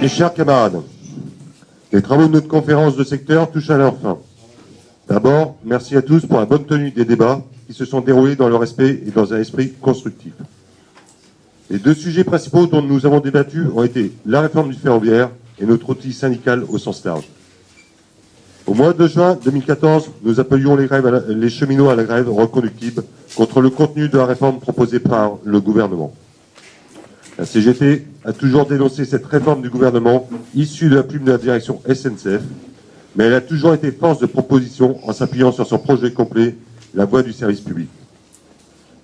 Mes chers camarades, les travaux de notre conférence de secteur touchent à leur fin. D'abord, merci à tous pour la bonne tenue des débats qui se sont déroulés dans le respect et dans un esprit constructif. Les deux sujets principaux dont nous avons débattu ont été la réforme du ferroviaire et notre outil syndical au sens large. Au mois de juin 2014, nous appelions les cheminots à la grève reconductible contre le contenu de la réforme proposée par le gouvernement. La CGT a toujours dénoncé cette réforme du gouvernement issue de la plume de la direction SNCF, mais elle a toujours été force de proposition en s'appuyant sur son projet complet, la voie du service public.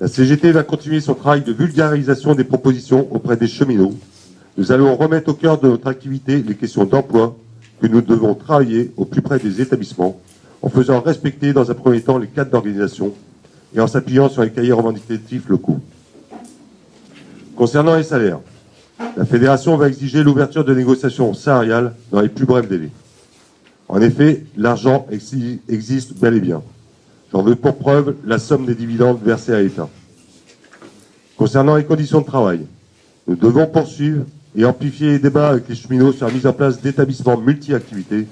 La CGT va continuer son travail de vulgarisation des propositions auprès des cheminots. Nous allons remettre au cœur de notre activité les questions d'emploi que nous devons travailler au plus près des établissements, en faisant respecter dans un premier temps les cadres d'organisation et en s'appuyant sur les cahiers revendicatifs locaux. Concernant les salaires, la Fédération va exiger l'ouverture de négociations salariales dans les plus brefs délais. En effet, l'argent existe bel et bien. J'en veux pour preuve la somme des dividendes versés à l'État. Concernant les conditions de travail, nous devons poursuivre et amplifier les débats avec les cheminots sur la mise en place d'établissements multi-activités,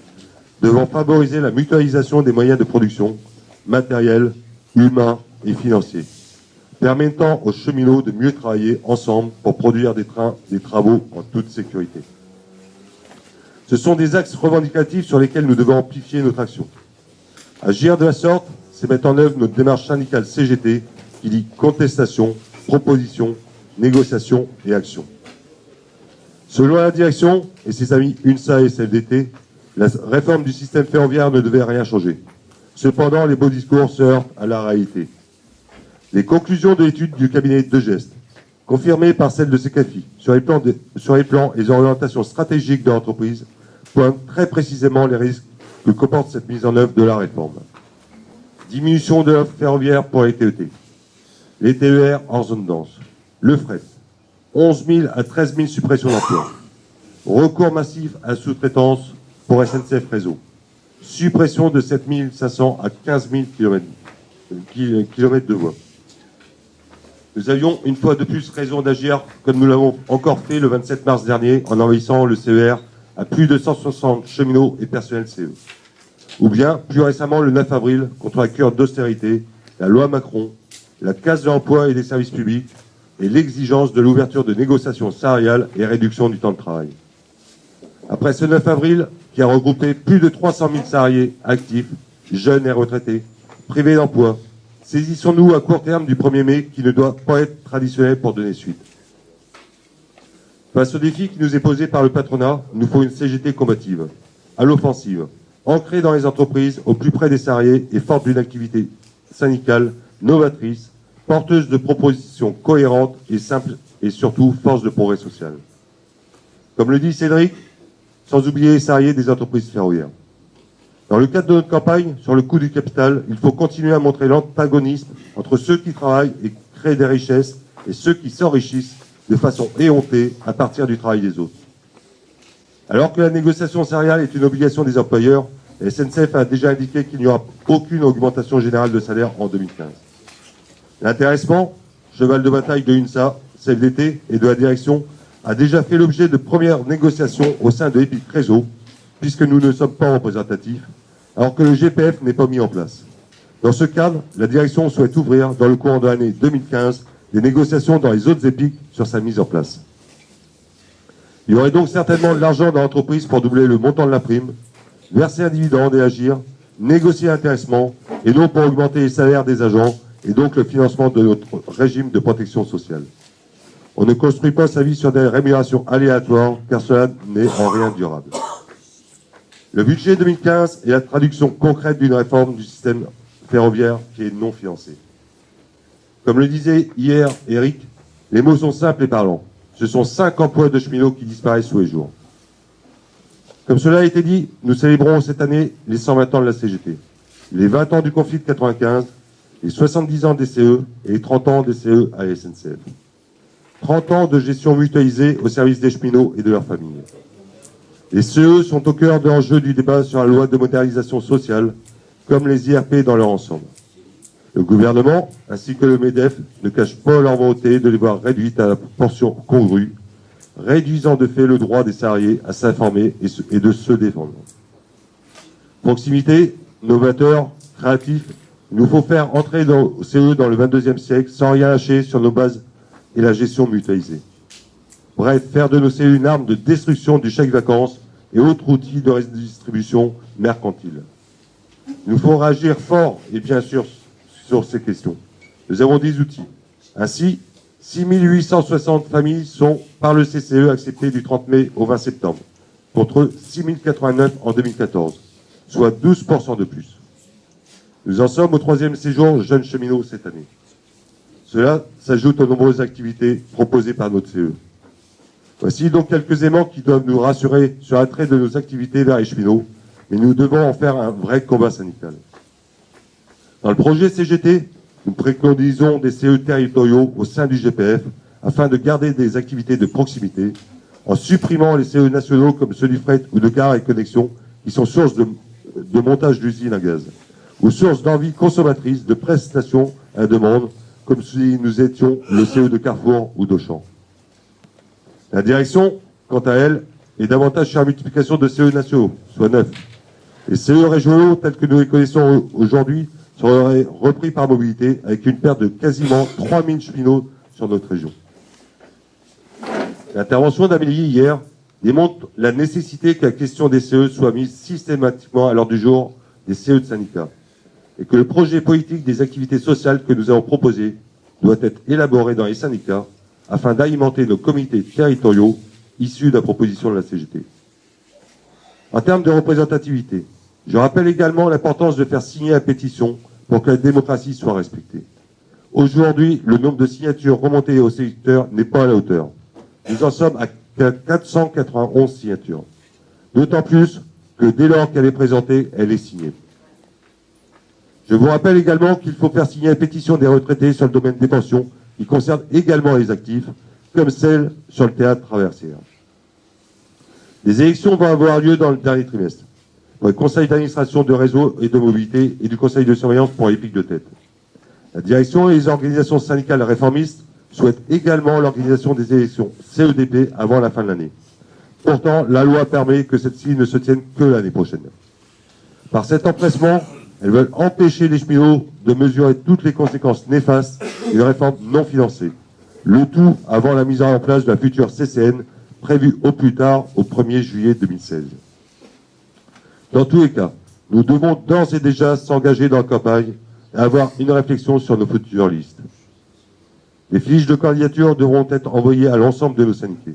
devant favoriser la mutualisation des moyens de production, matériels, humains et financiers, permettant aux cheminots de mieux travailler ensemble pour produire des travaux en toute sécurité. Ce sont des axes revendicatifs sur lesquels nous devons amplifier notre action. Agir de la sorte, c'est mettre en œuvre notre démarche syndicale CGT qui dit contestation, proposition, négociation et action. Selon la direction et ses amis UNSA et CFDT, la réforme du système ferroviaire ne devait rien changer. Cependant, les beaux discours se heurtent à la réalité. Les conclusions de l'étude du cabinet de Geste, confirmées par celle de Secafi, sur les plans et les orientations stratégiques de l'entreprise, pointent très précisément les risques que comporte cette mise en œuvre de la réforme. Diminution de l'offre ferroviaire pour les TET, les TER hors zone dense, le fret, 11 000 à 13 000 suppressions d'emplois, recours massif à sous-traitance pour SNCF Réseau, suppression de 7 500 à 15 000 kilomètres de voies. Nous avions une fois de plus raison d'agir comme nous l'avons encore fait le 27 mars dernier en envahissant le CER à plus de 160 cheminots et personnels CE. Ou bien, plus récemment, le 9 avril, contre la cure d'austérité, la loi Macron, la casse de l'emploi et des services publics et l'exigence de l'ouverture de négociations salariales et réduction du temps de travail. Après ce 9 avril, qui a regroupé plus de 300 000 salariés actifs, jeunes et retraités, privés d'emploi, saisissons-nous à court terme du 1er mai qui ne doit pas être traditionnel pour donner suite. Face au défi qui nous est posé par le patronat, il nous faut une CGT combative, à l'offensive, ancrée dans les entreprises, au plus près des salariés et forte d'une activité syndicale novatrice, porteuse de propositions cohérentes et simples et surtout force de progrès social. Comme le dit Cédric, sans oublier les salariés des entreprises ferroviaires. Dans le cadre de notre campagne sur le coût du capital, il faut continuer à montrer l'antagonisme entre ceux qui travaillent et créent des richesses et ceux qui s'enrichissent de façon éhontée à partir du travail des autres. Alors que la négociation salariale est une obligation des employeurs, la SNCF a déjà indiqué qu'il n'y aura aucune augmentation générale de salaire en 2015. L'intéressement, cheval de bataille de UNSA, CFDT et de la direction, a déjà fait l'objet de premières négociations au sein de EPIC Réseau, puisque nous ne sommes pas représentatifs, alors que le GPF n'est pas mis en place. Dans ce cadre, la direction souhaite ouvrir, dans le courant de l'année 2015, des négociations dans les autres EPIC sur sa mise en place. Il y aurait donc certainement de l'argent dans l'entreprise pour doubler le montant de la prime, verser un dividende et agir, négocier l'intéressement, et non pour augmenter les salaires des agents, et donc le financement de notre régime de protection sociale. On ne construit pas sa vie sur des rémunérations aléatoires, car cela n'est en rien durable. Le budget 2015 est la traduction concrète d'une réforme du système ferroviaire qui est non financée. Comme le disait hier Eric, les mots sont simples et parlants. Ce sont 5 emplois de cheminots qui disparaissent tous les jours. Comme cela a été dit, nous célébrons cette année les 120 ans de la CGT, les 20 ans du conflit de 95, les 70 ans des CE et les 30 ans des CE à la SNCF. 30 ans de gestion mutualisée au service des cheminots et de leurs familles. Les CE sont au cœur de l'enjeu du débat sur la loi de modernisation sociale, comme les IRP dans leur ensemble. Le gouvernement, ainsi que le MEDEF, ne cachent pas leur volonté de les voir réduites à la proportion congrue, réduisant de fait le droit des salariés à s'informer et de se défendre. Proximité, novateur, créatif, il nous faut faire entrer le CE dans le 22e siècle sans rien lâcher sur nos bases et la gestion mutualisée. Bref, faire de nos CE une arme de destruction du chèque vacances et autres outils de redistribution mercantile. Il nous faut réagir fort et bien sûr sur ces questions. Nous avons des outils. Ainsi, 6 860 familles sont par le CCE acceptées du 30 mai au 20 septembre, contre 6 089 en 2014, soit 12% de plus. Nous en sommes au 3e séjour jeunes cheminots cette année. Cela s'ajoute aux nombreuses activités proposées par notre CE. Voici donc quelques éléments qui doivent nous rassurer sur l'attrait de nos activités vers les cheminots, mais nous devons en faire un vrai combat syndical. Dans le projet CGT, nous préconisons des CE territoriaux au sein du GPF afin de garder des activités de proximité en supprimant les CE nationaux comme ceux du fret ou de Gares et Connexions qui sont source de montage d'usines à gaz ou source d'envie consommatrice de prestations à la demande comme si nous étions le CE de Carrefour ou d'Auchan. La direction, quant à elle, est davantage sur la multiplication de CE nationaux, soit 9. Les CE régionaux, tels que nous les connaissons aujourd'hui, seraient repris par mobilité avec une perte de quasiment 3000 cheminots sur notre région. L'intervention d'Amélie hier démontre la nécessité que la question des CE soit mise systématiquement à l'ordre du jour des CE de syndicats et que le projet politique des activités sociales que nous avons proposé doit être élaboré dans les syndicats afin d'alimenter nos comités territoriaux issus de la proposition de la CGT. En termes de représentativité, je rappelle également l'importance de faire signer la pétition pour que la démocratie soit respectée. Aujourd'hui, le nombre de signatures remontées au secteur n'est pas à la hauteur. Nous en sommes à 491 signatures. D'autant plus que dès lors qu'elle est présentée, elle est signée. Je vous rappelle également qu'il faut faire signer la pétition des retraités sur le domaine des pensions, qui concerne également les actifs, comme celle sur le théâtre traversier. Des élections vont avoir lieu dans le dernier trimestre, pour le conseil d'administration de réseau et de mobilité et du conseil de surveillance pour les pics de tête. La direction et les organisations syndicales réformistes souhaitent également l'organisation des élections CEDP avant la fin de l'année. Pourtant, la loi permet que celle-ci ne se tienne que l'année prochaine. Par cet empressement, elles veulent empêcher les cheminots de mesurer toutes les conséquences néfastes d'une réforme non financée. Le tout avant la mise en place de la future CCN prévue au plus tard au 1er juillet 2016. Dans tous les cas, nous devons d'ores et déjà s'engager dans la campagne et avoir une réflexion sur nos futures listes. Les fiches de candidature devront être envoyées à l'ensemble de nos syndiqués.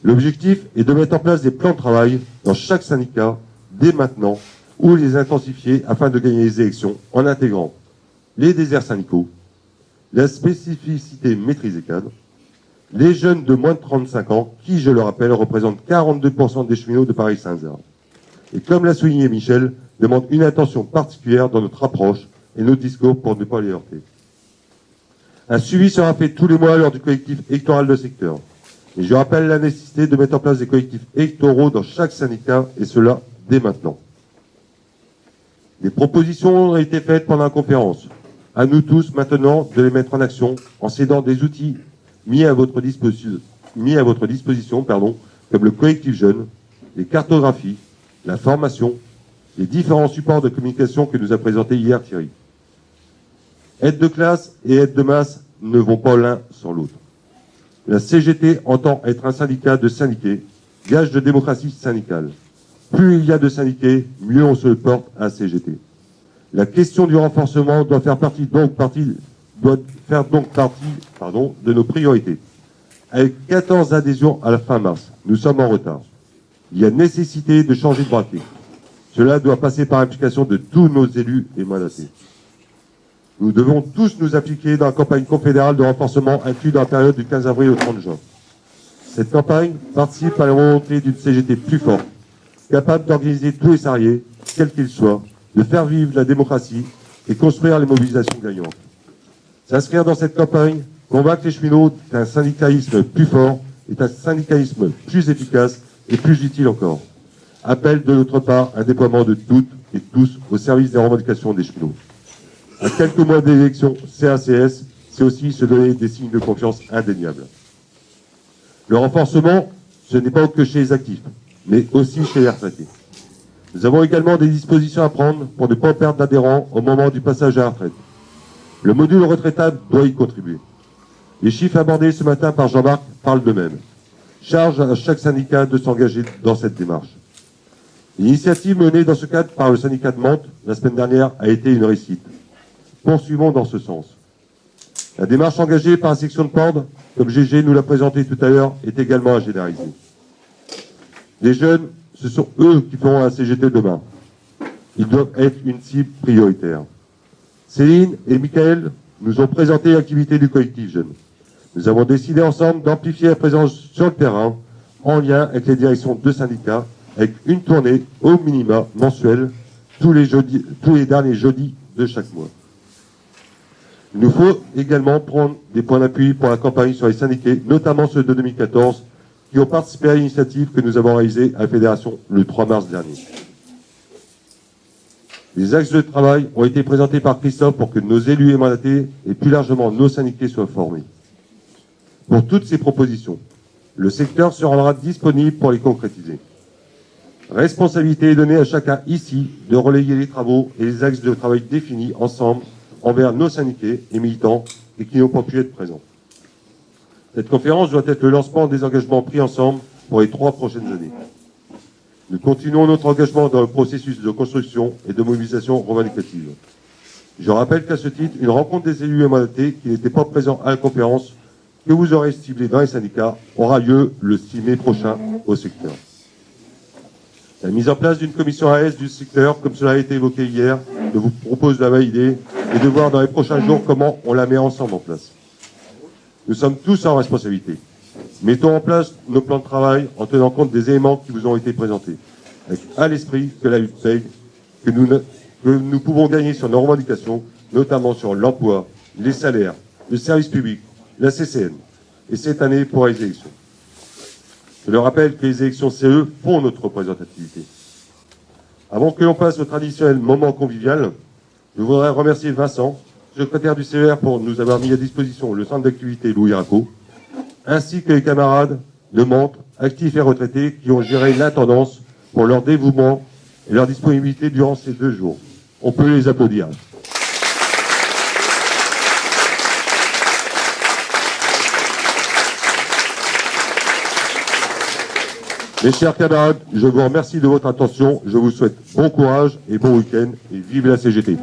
L'objectif est de mettre en place des plans de travail dans chaque syndicat dès maintenant ou les intensifier afin de gagner les élections en intégrant les déserts syndicaux, la spécificité maîtrisée cadre, les jeunes de moins de 35 ans qui, je le rappelle, représentent 42% des cheminots de Paris-Saint-Lazare. Et comme l'a souligné Michel, demande une attention particulière dans notre approche et nos discours pour ne pas les heurter. Un suivi sera fait tous les mois lors du collectif électoral de secteur. Et je rappelle la nécessité de mettre en place des collectifs électoraux dans chaque syndicat, et cela dès maintenant. Des propositions ont été faites pendant la conférence. À nous tous maintenant de les mettre en action en s'aidant des outils mis à votre disposition, comme le collectif jeune, les cartographies, la formation, les différents supports de communication que nous a présentés hier Thierry. Aide de classe et aide de masse ne vont pas l'un sans l'autre. La CGT entend être un syndicat de syndiqués, gage de démocratie syndicale. Plus il y a de syndiqués, mieux on se porte à la CGT. La question du renforcement doit faire donc partie de nos priorités. Avec 14 adhésions à la fin mars, nous sommes en retard. Il y a nécessité de changer de braquet. Cela doit passer par l'implication de tous nos élus et mandatés. Nous devons tous nous appliquer dans la campagne confédérale de renforcement inclue dans la période du 15 avril au 30 juin. Cette campagne participe à la volonté d'une CGT plus forte, capable d'organiser tous les salariés, quels qu'ils soient, de faire vivre la démocratie et construire les mobilisations gagnantes. S'inscrire dans cette campagne, convaincre les cheminots qu'un syndicalisme plus fort est un syndicalisme plus efficace et plus utile encore. Appelle de notre part un déploiement de toutes et tous au service des revendications des cheminots. À quelques mois des élections CACS, c'est aussi se donner des signes de confiance indéniables. Le renforcement, ce n'est pas que chez les actifs, mais aussi chez les retraités. Nous avons également des dispositions à prendre pour ne pas perdre d'adhérents au moment du passage à la retraite. Le module retraitable doit y contribuer. Les chiffres abordés ce matin par Jean-Marc parlent d'eux-mêmes. Charge à chaque syndicat de s'engager dans cette démarche. L'initiative menée dans ce cadre par le syndicat de Mantes la semaine dernière a été une réussite. Poursuivons dans ce sens. La démarche engagée par la section de Porde, comme GG nous l'a présenté tout à l'heure, est également à généraliser. Les jeunes, ce sont eux qui feront la CGT demain. Ils doivent être une cible prioritaire. Céline et Michael nous ont présenté l'activité du collectif Jeunes. Nous avons décidé ensemble d'amplifier la présence sur le terrain en lien avec les directions de syndicats, avec une tournée au minima mensuelle tous les derniers jeudis de chaque mois. Il nous faut également prendre des points d'appui pour la campagne sur les syndiqués, notamment ceux de 2014, qui ont participé à l'initiative que nous avons réalisée à la Fédération le 3 mars dernier. Les axes de travail ont été présentés par Christophe pour que nos élus et mandatés et plus largement nos syndiqués soient formés. Pour toutes ces propositions, le secteur se rendra disponible pour les concrétiser. Responsabilité est donnée à chacun ici de relayer les travaux et les axes de travail définis ensemble envers nos syndiqués et militants et qui n'ont pas pu être présents. Cette conférence doit être le lancement des engagements pris ensemble pour les 3 prochaines années. Nous continuons notre engagement dans le processus de construction et de mobilisation revendicative. Je rappelle qu'à ce titre, une rencontre des élus et mandatés qui n'étaient pas présents à la conférence que vous aurez ciblée dans les syndicats aura lieu le 6 mai prochain au secteur. La mise en place d'une commission AS du secteur, comme cela a été évoqué hier, je vous propose de la valider et de voir dans les prochains jours comment on la met ensemble en place. Nous sommes tous en responsabilité. Mettons en place nos plans de travail en tenant compte des éléments qui vous ont été présentés, avec à l'esprit que la lutte paye, que nous pouvons gagner sur nos revendications, notamment sur l'emploi, les salaires, le service public, la CCN, et cette année pour les élections. Je le rappelle que les élections CE font notre représentativité. Avant que l'on passe au traditionnel moment convivial, je voudrais remercier Vincent, secrétaire du CER, pour nous avoir mis à disposition le centre d'activité Louis Raco, ainsi que les camarades de Mantes, actifs et retraités, qui ont géré l'intendance pour leur dévouement et leur disponibilité durant ces 2 jours. On peut les applaudir. Mes chers camarades, je vous remercie de votre attention. Je vous souhaite bon courage et bon week-end et vive la CGT.